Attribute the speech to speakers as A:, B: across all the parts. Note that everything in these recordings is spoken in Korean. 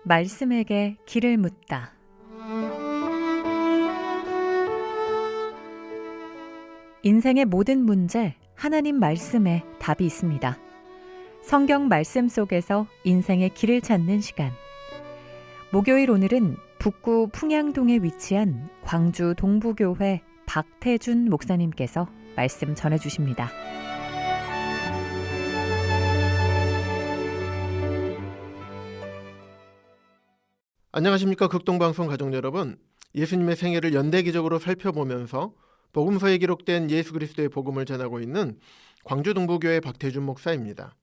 A: 말씀에게 길을 묻다. 인생의 모든 문제, 하나님 말씀에 답이 있습니다. 성경 말씀 속에서 인생의 길을 찾는 시간. 목요일 오늘은 북구 풍양동에 위치한 광주 동부교회 박태준 목사님께서 말씀 전해주십니다.
B: 안녕하십니까. 극동방송 가족 여러분. 예수님의 생애를 연대기적으로 살펴보면서 복음서에 기록된 예수 그리스도의 복음을 전하고 있는 광주 동부교회 박태준 목사입니다.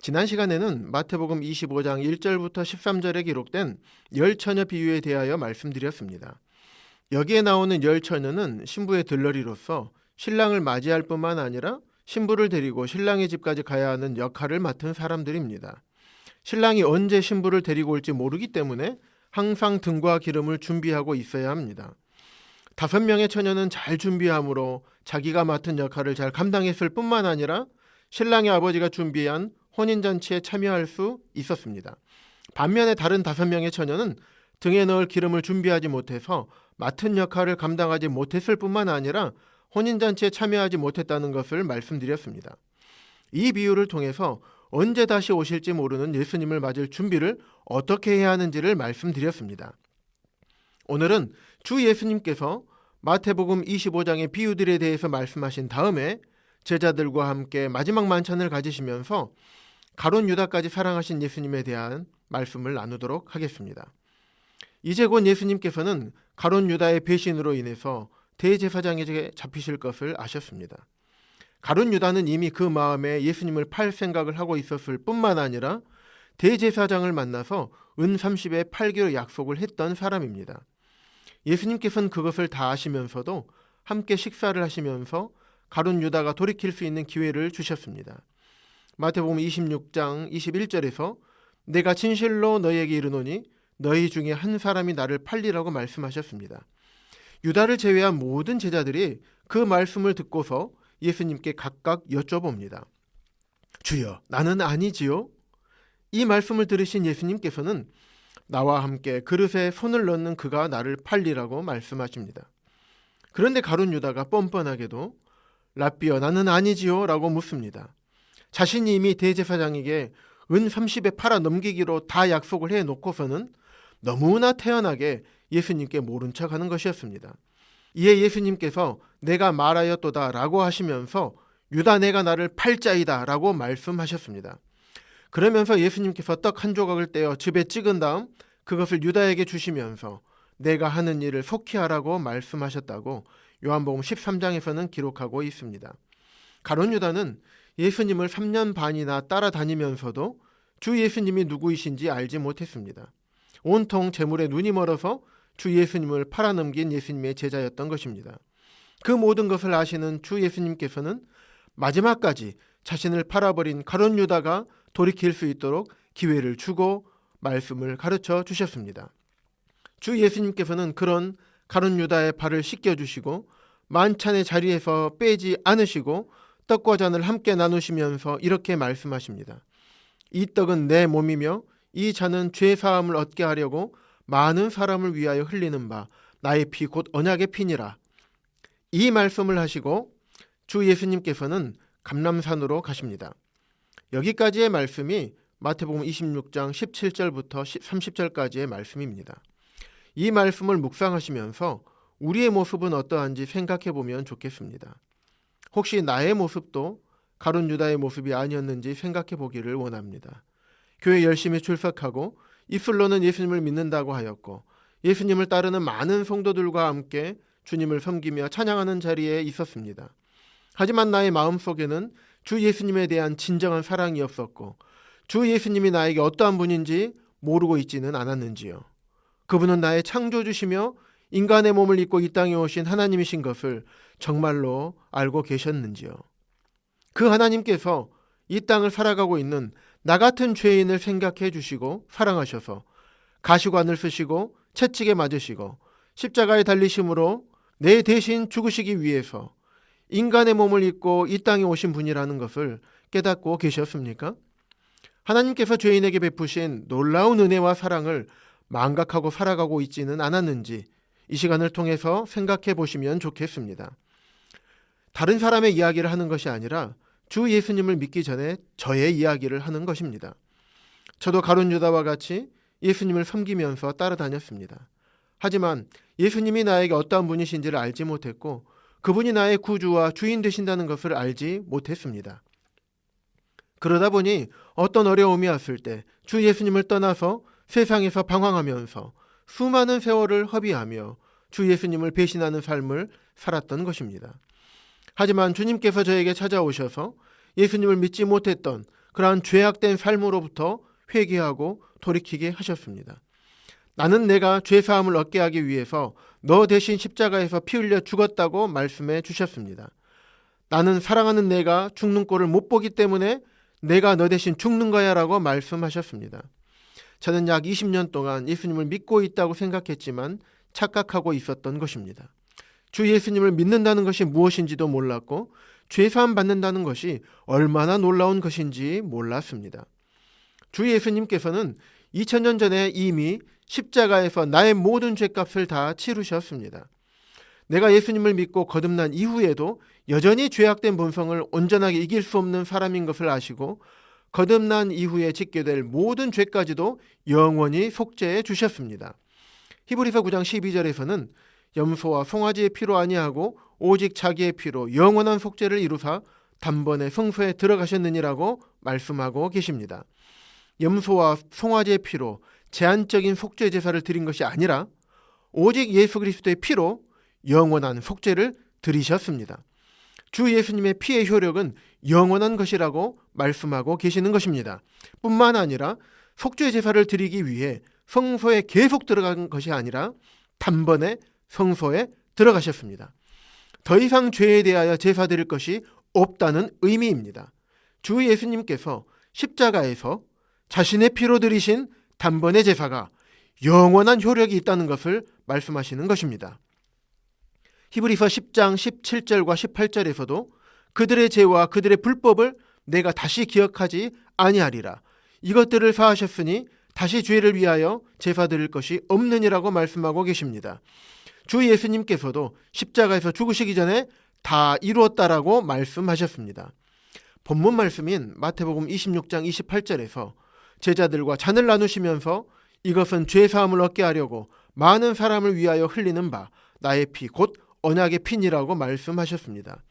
B: 지난 시간에는 마태복음 25장 1절부터 13절에 기록된 열처녀 비유에 대하여 말씀드렸습니다. 여기에 나오는 열처녀는 신부의 들러리로서 신랑을 맞이할 뿐만 아니라 신부를 데리고 신랑의 집까지 가야 하는 역할을 맡은 사람들입니다. 신랑이 언제 신부를 데리고 올지 모르기 때문에 항상 등과 기름을 준비하고 있어야 합니다. 5명의 처녀는 잘 준비함으로 자기가 맡은 역할을 잘 감당했을 뿐만 아니라 신랑의 아버지가 준비한 혼인잔치에 참여할 수 있었습니다. 반면에 다른 5명의 처녀는 등에 넣을 기름을 준비하지 못해서 맡은 역할을 감당하지 못했을 뿐만 아니라 혼인잔치에 참여하지 못했다는 것을 말씀드렸습니다. 이 비유를 통해서 언제 다시 오실지 모르는 예수님을 맞을 준비를 어떻게 해야 하는지를 말씀드렸습니다. 오늘은 주 예수님께서 마태복음 25장의 비유들에 대해서 말씀하신 다음에 제자들과 함께 마지막 만찬을 가지시면서 가룟 유다까지 사랑하신 예수님에 대한 말씀을 나누도록 하겠습니다. 이제 곧 예수님께서는 가룟 유다의 배신으로 인해서 대제사장에게 잡히실 것을 아셨습니다. 가룟 유다는 이미 그 마음에 예수님을 팔 생각을 하고 있었을 뿐만 아니라 대제사장을 만나서 은 30에 팔기로 약속을 했던 사람입니다. 예수님께서는 그것을 다 아시면서도 함께 식사를 하시면서 가룟 유다가 돌이킬 수 있는 기회를 주셨습니다. 마태복음 26장 21절에서 내가 진실로 너희에게 이르노니 너희 중에 한 사람이 나를 팔리라고 말씀하셨습니다. 유다를 제외한 모든 제자들이 그 말씀을 듣고서 예수님께 각각 여쭤봅니다. 주여, 나는 아니지요? 이 말씀을 들으신 예수님께서는 나와 함께 그릇에 손을 넣는 그가 나를 팔리라고 말씀하십니다. 그런데 가룟 유다가 뻔뻔하게도 랍비여, 나는 아니지요? 라고 묻습니다. 자신이 이미 대제사장에게 은 30에 팔아 넘기기로 다 약속을 해놓고서는 너무나 태연하게 예수님께 모른 척하는 것이었습니다. 이에 예수님께서 내가 말하였도다 라고 하시면서 유다, 내가 나를 팔자이다 라고 말씀하셨습니다. 그러면서 예수님께서 떡 한 조각을 떼어 즙에 찍은 다음 그것을 유다에게 주시면서 내가 하는 일을 속히 하라고 말씀하셨다고 요한복음 13장에서는 기록하고 있습니다. 가룟 유다는 예수님을 3년 반이나 따라다니면서도 주 예수님이 누구이신지 알지 못했습니다. 온통 재물에 눈이 멀어서 주 예수님을 팔아넘긴 예수님의 제자였던 것입니다. 그 모든 것을 아시는 주 예수님께서는 마지막까지 자신을 팔아버린 가룟 유다가 돌이킬 수 있도록 기회를 주고 말씀을 가르쳐 주셨습니다. 주 예수님께서는 그런 가룟 유다의 발을 씻겨주시고 만찬의 자리에서 빼지 않으시고 떡과 잔을 함께 나누시면서 이렇게 말씀하십니다. 이 떡은 내 몸이며 이 잔은 죄 사함을 얻게 하려고 많은 사람을 위하여 흘리는 바 나의 피 곧 언약의 피니라. 이 말씀을 하시고 주 예수님께서는 감람산으로 가십니다. 여기까지의 말씀이 마태복음 26장 17절부터 30절까지의 말씀입니다. 이 말씀을 묵상하시면서 우리의 모습은 어떠한지 생각해 보면 좋겠습니다. 혹시 나의 모습도 가룟 유다의 모습이 아니었는지 생각해 보기를 원합니다. 교회 열심히 출석하고 입술로는 예수님을 믿는다고 하였고 예수님을 따르는 많은 성도들과 함께 주님을 섬기며 찬양하는 자리에 있었습니다. 하지만 나의 마음속에는 주 예수님에 대한 진정한 사랑이 없었고 주 예수님이 나에게 어떠한 분인지 모르고 있지는 않았는지요. 그분은 나의 창조주시며 인간의 몸을 입고 이 땅에 오신 하나님이신 것을 정말로 알고 계셨는지요. 그 하나님께서 이 땅을 살아가고 있는 나 같은 죄인을 생각해 주시고 사랑하셔서 가시관을 쓰시고 채찍에 맞으시고 십자가에 달리심으로 내 대신 죽으시기 위해서 인간의 몸을 입고 이 땅에 오신 분이라는 것을 깨닫고 계셨습니까? 하나님께서 죄인에게 베푸신 놀라운 은혜와 사랑을 망각하고 살아가고 있지는 않았는지 이 시간을 통해서 생각해 보시면 좋겠습니다. 다른 사람의 이야기를 하는 것이 아니라 주 예수님을 믿기 전에 저의 이야기를 하는 것입니다. 저도 가룟 유다와 같이 예수님을 섬기면서 따라다녔습니다. 하지만 예수님이 나에게 어떠한 분이신지를 알지 못했고 그분이 나의 구주와 주인 되신다는 것을 알지 못했습니다. 그러다 보니 어떤 어려움이 왔을 때 주 예수님을 떠나서 세상에서 방황하면서 수많은 세월을 허비하며 주 예수님을 배신하는 삶을 살았던 것입니다. 하지만 주님께서 저에게 찾아오셔서 예수님을 믿지 못했던 그러한 죄악된 삶으로부터 회개하고 돌이키게 하셨습니다. 나는 내가 죄사함을 얻게 하기 위해서 너 대신 십자가에서 피 흘려 죽었다고 말씀해 주셨습니다. 나는 사랑하는 내가 죽는 꼴을 못 보기 때문에 내가 너 대신 죽는 거야 라고 말씀하셨습니다. 저는 약 20년 동안 예수님을 믿고 있다고 생각했지만 착각하고 있었던 것입니다. 주 예수님을 믿는다는 것이 무엇인지도 몰랐고 죄사함 받는다는 것이 얼마나 놀라운 것인지 몰랐습니다. 주 예수님께서는 2000년 전에 이미 십자가에서 나의 모든 죄값을 다 치르셨습니다. 내가 예수님을 믿고 거듭난 이후에도 여전히 죄악된 본성을 온전하게 이길 수 없는 사람인 것을 아시고 거듭난 이후에 짓게 될 모든 죄까지도 영원히 속죄해 주셨습니다. 히브리서 9장 12절에서는 염소와 송아지의 피로 아니하고 오직 자기의 피로 영원한 속죄를 이루사 단번에 성소에 들어가셨느니라고 말씀하고 계십니다. 염소와 송아지의 피로 제한적인 속죄 제사를 드린 것이 아니라 오직 예수 그리스도의 피로 영원한 속죄를 드리셨습니다. 주 예수님의 피의 효력은 영원한 것이라고 말씀하고 계시는 것입니다. 뿐만 아니라 속죄 제사를 드리기 위해 성소에 계속 들어간 것이 아니라 단번에 성소에 들어가셨습니다. 더 이상 죄에 대하여 제사 드릴 것이 없다는 의미입니다. 주 예수님께서 십자가에서 자신의 피로 드리신 단번의 제사가 영원한 효력이 있다는 것을 말씀하시는 것입니다. 히브리서 10장 17절과 18절에서도 그들의 죄와 그들의 불법을 내가 다시 기억하지 아니하리라. 이것들을 사하셨으니 다시 죄를 위하여 제사 드릴 것이 없느니라고 말씀하고 계십니다. 주 예수님께서도 십자가에서 죽으시기 전에 다 이루었다라고 말씀하셨습니다. 본문 말씀인 마태복음 26장 28절에서 제자들과 잔을 나누시면서 이것은 죄사함을 얻게 하려고 많은 사람을 위하여 흘리는 바 나의 피 곧 언약의 피니라고 말씀하셨습니다.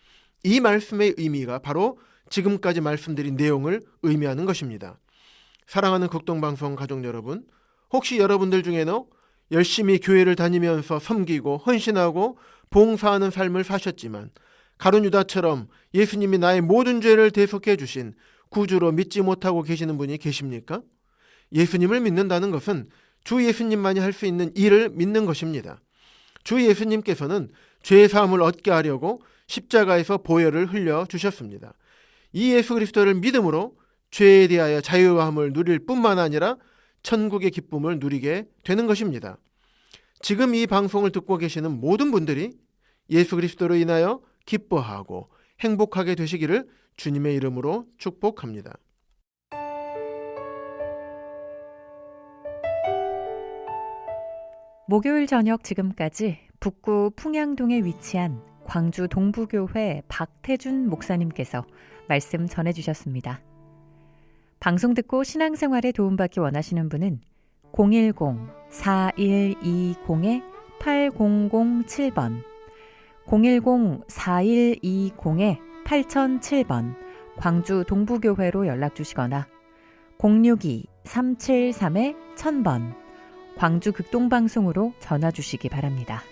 B: 이 말씀의 의미가 바로 지금까지 말씀드린 내용을 의미하는 것입니다. 사랑하는 극동방송 가족 여러분, 혹시 여러분들 중에는 열심히 교회를 다니면서 섬기고 헌신하고 봉사하는 삶을 사셨지만 가룟 유다처럼 예수님이 나의 모든 죄를 대속해 주신 구주로 믿지 못하고 계시는 분이 계십니까? 예수님을 믿는다는 것은 주 예수님만이 할 수 있는 일을 믿는 것입니다. 주 예수님께서는 죄사함을 얻게 하려고 십자가에서 보혈을 흘려 주셨습니다. 이 예수 그리스도를 믿음으로 죄에 대하여 자유함을 누릴 뿐만 아니라 천국의 기쁨을 누리게 되는 것입니다. 지금 이 방송을 듣고 계시는 모든 분들이 예수 그리스도로 인하여 기뻐하고 행복하게 되시기를 주님의 이름으로 축복합니다.
A: 목요일 저녁 지금까지 북구 풍양동에 위치한 광주 동부교회 박태준 목사님께서 말씀 전해주셨습니다. 방송 듣고 신앙생활에 도움받기 원하시는 분은 010-4120-8007번 010-4120-8007번 광주 동부교회로 연락주시거나 062-373-1000번 광주 극동방송으로 전화주시기 바랍니다.